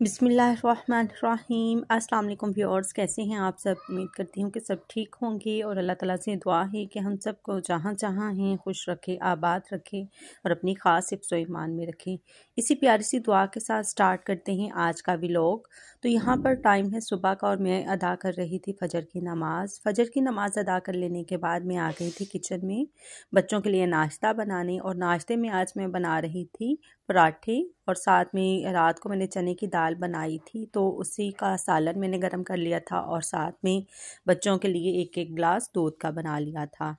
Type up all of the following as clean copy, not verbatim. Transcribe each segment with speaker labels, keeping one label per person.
Speaker 1: बिस्मिल्लाहिर्रहमानिर्रहीम। अस्सलाम वालेकुम व्यूअर्स, कैसे हैं आप सब। उम्मीद करती हूँ कि सब ठीक होंगे और अल्लाह ताला से दुआ है कि हम सबको जहाँ जहाँ हैं खुश रखे, आबाद रखे और अपनी ख़ास हिफ्ज़ व ईमान में रखें। इसी प्यारी सी दुआ के साथ स्टार्ट करते हैं आज का व्लॉग। तो यहाँ पर टाइम है सुबह का और मैं अदा कर रही थी फ़जर की नमाज़। फ़जर की नमाज़ अदा कर लेने के बाद मैं आ गई थी किचन में बच्चों के लिए नाश्ता बनाने। और नाश्ते में आज मैं बना रही थी पराठे और साथ में रात को मैंने चने की दाल बनाई थी तो उसी का सालन मैंने गरम कर लिया था और साथ में बच्चों के लिए एक एक गिलास दूध का बना लिया था।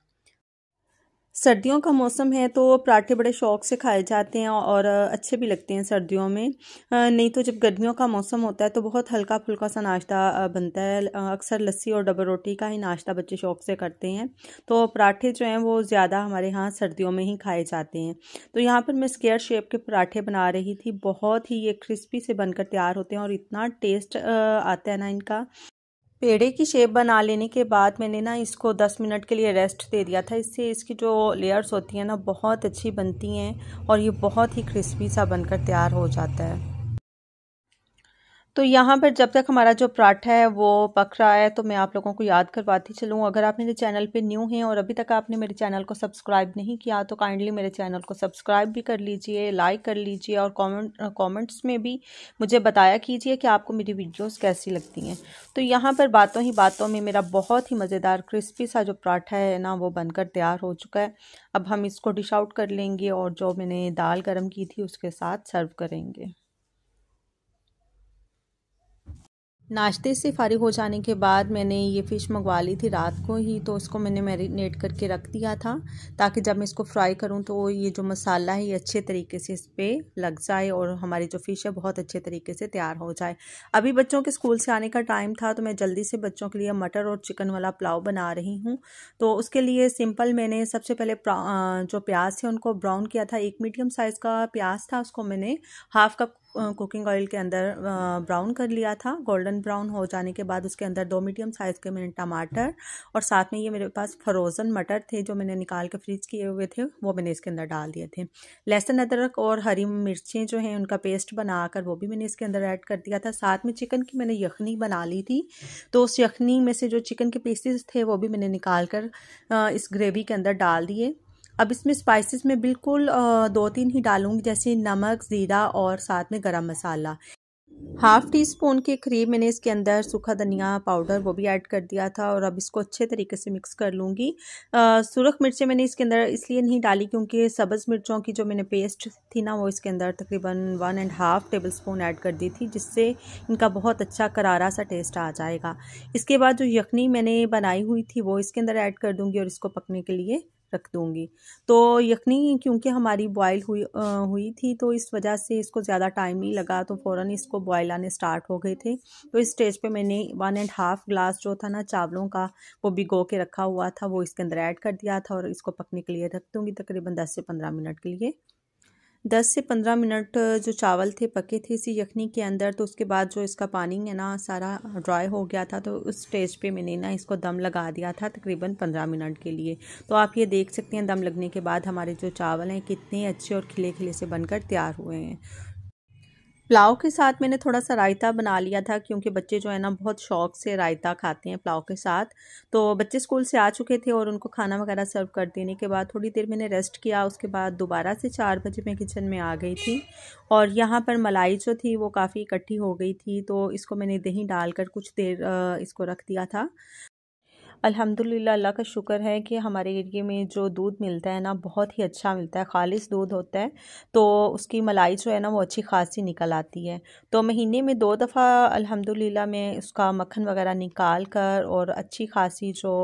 Speaker 1: सर्दियों का मौसम है तो पराठे बड़े शौक़ से खाए जाते हैं और अच्छे भी लगते हैं सर्दियों में। नहीं तो जब गर्मियों का मौसम होता है तो बहुत हल्का फुल्का सा नाश्ता बनता है। अक्सर लस्सी और डबल रोटी का ही नाश्ता बच्चे शौक़ से करते हैं। तो पराठे जो हैं वो ज़्यादा हमारे यहाँ सर्दियों में ही खाए जाते हैं। तो यहाँ पर मैं स्क्वायर शेप के पराठे बना रही थी। बहुत ही ये क्रिस्पी से बनकर तैयार होते हैं और इतना टेस्ट आता है ना इनका। पेड़े की शेप बना लेने के बाद मैंने ना इसको 10 मिनट के लिए रेस्ट दे दिया था। इससे इसकी जो लेयर्स होती हैं ना बहुत अच्छी बनती हैं और ये बहुत ही क्रिस्पी सा बनकर तैयार हो जाता है। तो यहाँ पर जब तक हमारा जो पराठा है वो पक रहा है तो मैं आप लोगों को याद करवाती चलूँ। अगर आप मेरे चैनल पे न्यू हैं और अभी तक आपने मेरे चैनल को सब्सक्राइब नहीं किया तो काइंडली मेरे चैनल को सब्सक्राइब भी कर लीजिए, लाइक कर लीजिए और कमेंट्स में भी मुझे बताया कीजिए कि आपको मेरी वीडियोस कैसी लगती हैं। तो यहाँ पर बातों ही बातों में मेरा बहुत ही मज़ेदार क्रिस्पी सा जो पराठा है ना वो बनकर तैयार हो चुका है। अब हम इसको डिश आउट कर लेंगे और जो मैंने दाल गर्म की थी उसके साथ सर्व करेंगे। नाश्ते से फ़ारिग हो जाने के बाद मैंने ये फ़िश मंगवा ली थी रात को ही, तो उसको मैंने मैरिनेट करके रख दिया था ताकि जब मैं इसको फ्राई करूं तो ये जो मसाला है ये अच्छे तरीके से इस पर लग जाए और हमारी जो फ़िश है बहुत अच्छे तरीके से तैयार हो जाए। अभी बच्चों के स्कूल से आने का टाइम था तो मैं जल्दी से बच्चों के लिए मटर और चिकन वाला पुलाव बना रही हूँ। तो उसके लिए सिंपल मैंने सबसे पहले जो प्याज थे उनको ब्राउन किया था। एक मीडियम साइज़ का प्याज था, उसको मैंने हाफ़ कप कुकिंग ऑयल के अंदर ब्राउन कर लिया था। गोल्डन ब्राउन हो जाने के बाद उसके अंदर 2 मीडियम साइज़ के मैंने टमाटर और साथ में ये मेरे पास फ्रोज़न मटर थे जो मैंने निकाल के फ्रीज किए हुए थे वो मैंने इसके अंदर डाल दिए थे। लहसुन अदरक और हरी मिर्चें जो हैं उनका पेस्ट बनाकर वो भी मैंने इसके अंदर ऐड कर दिया था। साथ में चिकन की मैंने यखनी बना ली थी तो उस यखनी में से जो चिकन के पीसेस थे वो भी मैंने निकाल कर इस ग्रेवी के अंदर डाल दिए। अब इसमें स्पाइसेस में बिल्कुल 2-3 ही डालूंगी, जैसे नमक, ज़ीरा और साथ में गरम मसाला। हाफ़ टी स्पून के करीब मैंने इसके अंदर सूखा धनिया पाउडर वो भी ऐड कर दिया था और अब इसको अच्छे तरीके से मिक्स कर लूँगी। सुरख मिर्चें मैंने इसके अंदर इसलिए नहीं डाली क्योंकि सब्ज़ मिर्चों की जो मैंने पेस्ट थी ना वो इसके अंदर तकरीबन 1.5 टेबल स्पून ऐड कर दी थी जिससे इनका बहुत अच्छा करारा सा टेस्ट आ जाएगा। इसके बाद जो यखनी मैंने बनाई हुई थी वो इसके अंदर ऐड कर दूँगी और इसको पकने के लिए रख दूँगी। तो यखनी क्योंकि हमारी बॉयल हुई थी तो इस वजह से इसको ज़्यादा टाइम नहीं लगा तो फ़ौरन इसको बॉयल आने स्टार्ट हो गए थे। तो इस स्टेज पे मैंने 1.5 ग्लास जो था ना चावलों का वो भिगो के रखा हुआ था वो इसके अंदर ऐड कर दिया था और इसको पकने के लिए रख दूँगी तकरीबन 10 से 15 मिनट के लिए। 10 से 15 मिनट जो चावल थे पके थे इसी यखनी के अंदर। तो उसके बाद जो इसका पानी है ना सारा ड्राई हो गया था तो उस स्टेज पे मैंने ना इसको दम लगा दिया था तकरीबन 15 मिनट के लिए। तो आप ये देख सकते हैं दम लगने के बाद हमारे जो चावल हैं कितने अच्छे और खिले खिले से बनकर तैयार हुए हैं। पुलाव के साथ मैंने थोड़ा सा रायता बना लिया था क्योंकि बच्चे जो है ना बहुत शौक से रायता खाते हैं पुलाव के साथ। तो बच्चे स्कूल से आ चुके थे और उनको खाना वगैरह सर्व कर देने के बाद थोड़ी देर मैंने रेस्ट किया। उसके बाद दोबारा से 4 बजे मैं किचन में आ गई थी और यहाँ पर मलाई जो थी वो काफ़ी इकट्ठी हो गई थी तो इसको मैंने दही डालकर कुछ देर इसको रख दिया था। अल्हम्दुलिल्लाह अल्लाह का शुक्र है कि हमारे एरिए में जो दूध मिलता है ना बहुत ही अच्छा मिलता है, खालिस दूध होता है तो उसकी मलाई जो है ना वो अच्छी खासी निकल आती है। तो महीने में 2 दफ़ा अल्हम्दुलिल्लाह मैं उसका मक्खन वगैरह निकाल कर और अच्छी खासी जो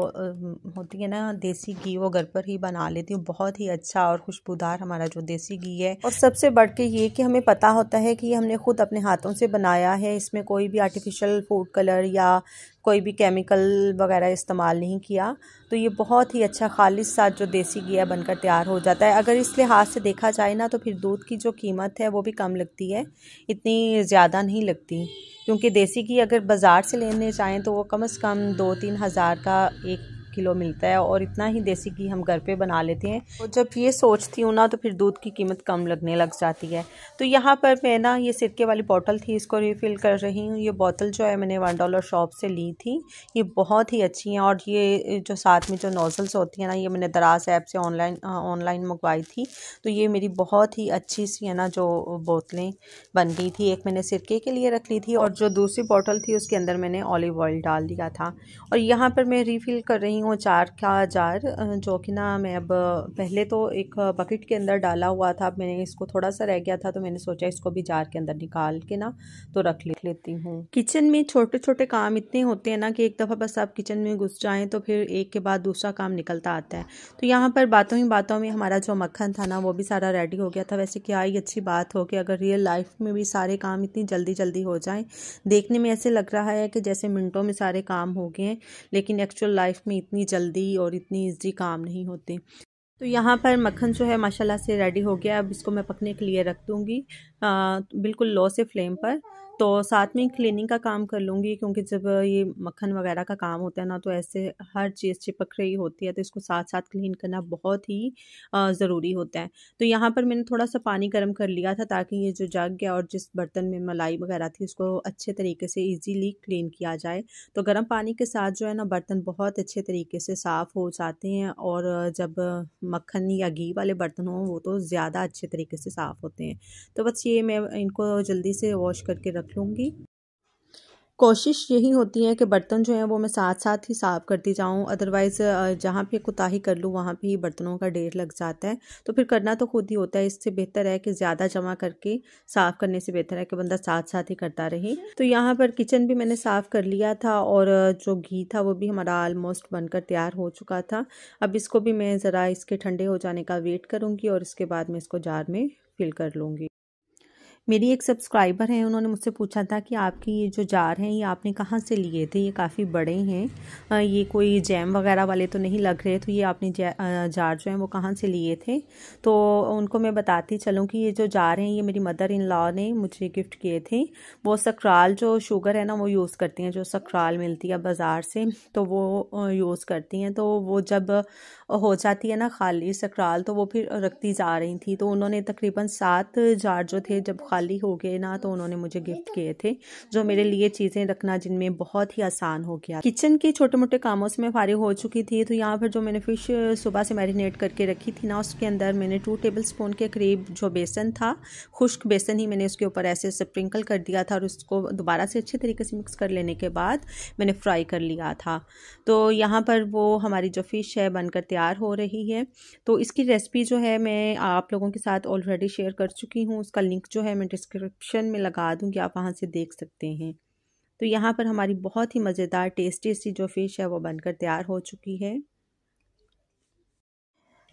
Speaker 1: होती है ना देसी घी वो घर पर ही बना लेती हूँ। बहुत ही अच्छा और खुशबूदार हमारा जो देसी घी है और सबसे बढ़ के ये कि हमें पता होता है कि हमने ख़ुद अपने हाथों से बनाया है, इसमें कोई भी आर्टिफिशियल फूड कलर या कोई भी केमिकल वगैरह इस्तेमाल नहीं किया। तो ये बहुत ही अच्छा खालिस सा जो देसी घी है बनकर तैयार हो जाता है। अगर इस लिहाज से देखा जाए ना तो फिर दूध की जो कीमत है वो भी कम लगती है, इतनी ज़्यादा नहीं लगती क्योंकि देसी घी अगर बाज़ार से लेने जाएँ तो वो कम से कम 2-3 हज़ार का 1 किलो मिलता है और इतना ही देसी घी हम घर पे बना लेते हैं। और जब ये सोचती हूँ ना तो फिर दूध की कीमत कम लगने लग जाती है। तो यहाँ पर मैं ना ये सिरके वाली बोतल थी, इसको रिफ़िल कर रही हूँ। ये बोतल जो है मैंने $1 शॉप से ली थी, ये बहुत ही अच्छी हैं। और ये जो साथ में जो नोज़ल्स होती हैं ना, ये मैंने दराज ऐप से ऑनलाइन मंगवाई थी। तो ये मेरी बहुत ही अच्छी सी है ना जो बोतलें बन गई थी। एक मैंने सिरके के लिए रख ली थी और जो दूसरी बोतल थी उसके अंदर मैंने ऑलिव ऑयल डाल दिया था। और यहाँ पर मैं रिफ़िल कर रही हूँ अचार का जार, जो कि ना मैं अब पहले तो एक बकेट के अंदर डाला हुआ था। अब मैंने इसको थोड़ा सा रह गया था तो मैंने सोचा इसको भी जार के अंदर निकाल के ना तो रख लेती हूँ। किचन में छोटे छोटे काम इतने होते हैं ना कि एक दफ़ा बस आप किचन में घुस जाएँ तो फिर एक के बाद दूसरा काम निकलता आता है। तो यहाँ पर बातों ही बातों में हमारा जो मक्खन था ना वो भी सारा रेडी हो गया था। वैसे क्या ही अच्छी बात हो कि अगर रियल लाइफ में भी सारे काम इतनी जल्दी जल्दी हो जाएं। देखने में ऐसे लग रहा है कि जैसे मिनटों में सारे काम हो गए हैं, लेकिन एक्चुअल लाइफ में इतनी जल्दी और इतनी ईजी काम नहीं होते। तो यहाँ पर मक्खन जो है माशाल्लाह से रेडी हो गया। अब इसको मैं पकने के लिए रख दूँगी बिल्कुल लो से फ्लेम पर। तो साथ में क्लीनिंग का काम कर लूँगी, क्योंकि जब ये मक्खन वगैरह का काम होता है ना तो ऐसे हर चीज़ चिपक रही होती है, तो इसको साथ साथ क्लीन करना बहुत ही ज़रूरी होता है। तो यहाँ पर मैंने थोड़ा सा पानी गर्म कर लिया था ताकि ये जो जग है और जिस बर्तन में मलाई वगैरह थी उसको अच्छे तरीके से ईजीली क्लीन किया जाए। तो गर्म पानी के साथ जो है ना बर्तन बहुत अच्छे तरीके से साफ़ हो जाते हैं, और जब मक्खन या घी वाले बर्तन हों वो तो ज़्यादा अच्छे तरीके से साफ़ होते हैं। तो बस ये मैं इनको जल्दी से वॉश करके रख लूँगी। कोशिश यही होती है कि बर्तन जो हैं वो मैं साथ साथ ही साफ़ करती जाऊँ, अदरवाइज़ जहाँ पे कोताही कर लूँ वहाँ पे ही बर्तनों का ढेर लग जाता है। तो फिर करना तो खुद ही होता है। इससे बेहतर है कि ज़्यादा जमा करके साफ़ करने से बेहतर है कि बंदा साथ साथ ही करता रहे। तो यहाँ पर किचन भी मैंने साफ़ कर लिया था और जो घी था वो भी हमारा ऑलमोस्ट बनकर तैयार हो चुका था। अब इसको भी मैं ज़रा इसके ठंडे हो जाने का वेट करूँगी और इसके बाद मैं इसको जार में फिल कर लूँगी। मेरी एक सब्सक्राइबर हैं, उन्होंने मुझसे पूछा था कि आपकी ये जो जार हैं ये आपने कहाँ से लिए थे, ये काफ़ी बड़े हैं, ये कोई जैम वगैरह वाले तो नहीं लग रहे, तो ये आपने जार जो हैं वो कहाँ से लिए थे। तो उनको मैं बताती चलूँ कि ये जो जार हैं ये मेरी मदर इन लॉ ने मुझे गिफ्ट किए थे। वो सक्राल जो शुगर है ना वो यूज़ करती हैं, जो सक्राल मिलती है बाज़ार से, तो वो यूज़ करती हैं। तो वो जब हो जाती है ना खाली सक्राल तो वो फिर रखती जा रही थी। तो उन्होंने तकरीबन 7 जार जो थे जब खाली हो गए ना तो उन्होंने मुझे गिफ्ट किए थे, जो मेरे लिए चीज़ें रखना जिनमें बहुत ही आसान हो गया। किचन के छोटे मोटे कामों से मैं फारिग हो चुकी थी। तो यहाँ पर जो मैंने फ़िश सुबह से मैरिनेट करके रखी थी ना उसके अंदर मैंने 2 टेबलस्पून के करीब जो बेसन था, खुश्क बेसन ही मैंने उसके ऊपर ऐसे स्प्रिंकल कर दिया था और उसको दोबारा से अच्छे तरीके से मिक्स कर लेने के बाद मैंने फ्राई कर लिया था। तो यहाँ पर वो हमारी जो फ़िश है बनकर तैयार हो रही है। तो इसकी रेसिपी जो है मैं आप लोगों के साथ ऑलरेडी शेयर कर चुकी हूँ, उसका लिंक जो है मैं डिस्क्रिप्शन में लगा दूँगी, आप वहाँ से देख सकते हैं। तो यहाँ पर हमारी बहुत ही मज़ेदार टेस्टी सी जो फ़िश है वो बनकर तैयार हो चुकी है।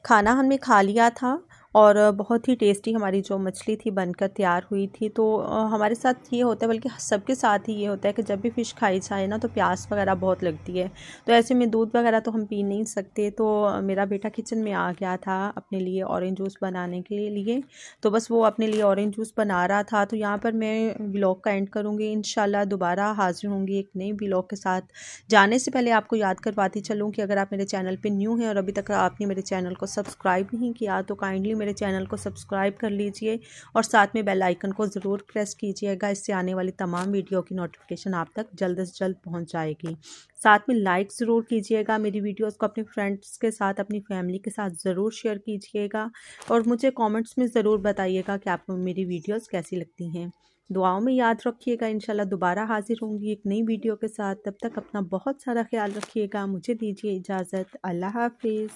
Speaker 1: खाना हमने खा लिया था और बहुत ही टेस्टी हमारी जो मछली थी बनकर तैयार हुई थी। तो हमारे साथ ये होता है, बल्कि सबके साथ ही ये होता है कि जब भी फ़िश खाई जाए ना तो प्यास वगैरह बहुत लगती है। तो ऐसे में दूध वगैरह तो हम पी नहीं सकते। तो मेरा बेटा किचन में आ गया था अपने लिए ऑरेंज जूस बनाने के लिए। तो बस वो अपने लिए ऑरेंज जूस बना रहा था। तो यहाँ पर मैं व्लॉग का एंड करूँगी। इंशाल्लाह दोबारा हाजिर होंगी एक नई व्लॉग के साथ। जाने से पहले आपको याद करवाती चलूँ कि अगर आप मेरे चैनल पर न्यू हैं और अभी तक आपने मेरे चैनल को सब्सक्राइब नहीं किया तो काइंडली मेरे चैनल को सब्सक्राइब कर लीजिए और साथ में बेल आइकन को ज़रूर प्रेस कीजिएगा। इससे आने वाली तमाम वीडियो की नोटिफिकेशन आप तक जल्द से जल्द पहुंच जाएगी। साथ में लाइक ज़रूर कीजिएगा, मेरी वीडियोस को अपने फ्रेंड्स के साथ, अपनी फैमिली के साथ ज़रूर शेयर कीजिएगा और मुझे कमेंट्स में ज़रूर बताइएगा कि आपको मेरी वीडियोस कैसी लगती हैं। दुआओं में याद रखिएगा। इंशाल्लाह दोबारा हाजिर होंगी एक नई वीडियो के साथ। तब तक अपना बहुत सारा ख्याल रखिएगा। मुझे दीजिए इजाज़त। अल्लाह हाफिज़।